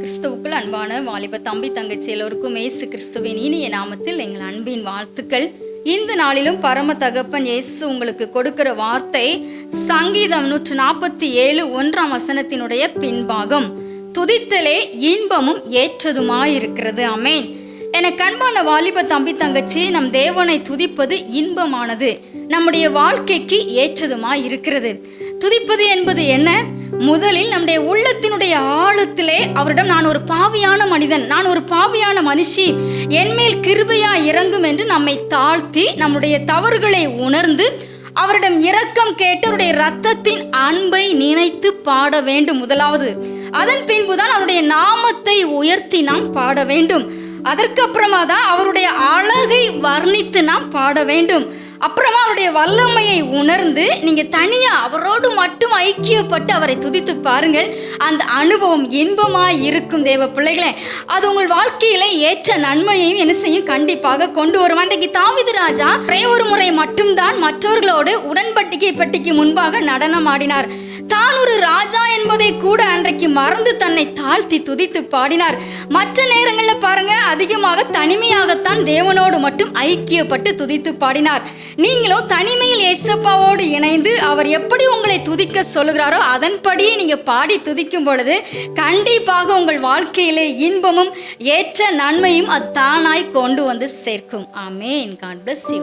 கிறிஸ்துவுக்குள் அன்பான வாலிப தம்பி தங்கச்சி எல்லோருக்கும் இயேசு கிறிஸ்துவின் இனிய நாமத்தில் எங்கள் அன்பின் வாழ்த்துக்கள். இந்த நாளிலும் பரம தகப்பன் இயேசு உங்களுக்கு கொடுக்கிற வார்த்தை சங்கீதம் 147 1ஆம் வசனத்தினுடைய பின்பாகம். துதித்தலே இன்பமும் ஏற்றதுமாயிருக்கிறது. ஆமென். எனக்கு அன்பான வாலிப தம்பி தங்கச்சி, நம் தேவனை துதிப்பது இன்பமானது, நம்முடைய வாழ்க்கைக்கு ஏற்றதுமாய் இருக்கிறது. துதிப்பது என்பது என்ன? முதலில் நம்முடைய உள்ளத்தினுடைய ஆழத்திலே அவரிடம் நான் ஒரு பாவியான மனிதன், நான் ஒரு பாவியான மனுஷி, என்மேல் கிருபையா இறங்கும் என்று நம்மை தாழ்த்தி நம்முடைய தவறுகளை உணர்ந்து அவரிடம் இரக்கம் கேட்டு அவருடைய இரத்தத்தின் அன்பை நினைத்து பாட வேண்டும் முதலாவது. அதன் பின்புதான் அவருடைய நாமத்தை உயர்த்தி நாம் பாட வேண்டும். அதற்கு அப்புறமா தான் அவருடைய அழகை வர்ணித்து நாம் பாட வேண்டும். அப்புறமா அவருடைய வல்லமையை உணர்ந்து நீங்க தனியா அவரோடு மட்டும் ஐக்கியப்பட்டு அவரை துதித்து பாருங்கள். அந்த அனுபவம் இன்பமாய் இருக்கும் தேவ பிள்ளைகளே. அது உங்கள் வாழ்க்கையில ஏற்ற நன்மையையும் என்ன செய்யும்? கண்டிப்பாக கொண்டு வரும். அன்றைக்கு தாவீது ராஜா ஒரு முறை மட்டும்தான் மற்றவர்களோடு உடன்படிக்கை பெட்டிக்கு முன்பாக நடனம் ஆடினார். தான் ஒரு ராஜா என்பதை கூட அன்றைக்கு மறந்து தன்னை தாழ்த்தி துதித்து பாடினார். மற்ற நேரங்களில் பாருங்க, அதிகமாக தனிமையாகத்தான் தேவனோடு மட்டும் ஐக்கியப்பட்டு துதித்து பாடினார். நீங்களோ தனிமையில் ஏசப்பாவோடு இணைந்து அவர் எப்படி உங்களை துதிக்க சொல்லுகிறாரோ அதன்படியே நீங்க பாடி துதிக்கும் பொழுது கண்டிப்பாக உங்கள் வாழ்க்கையிலே இன்பமும் ஏற்ற நன்மையும் அது தானாய் கொண்டு வந்து சேர்க்கும். ஆமென். God bless you.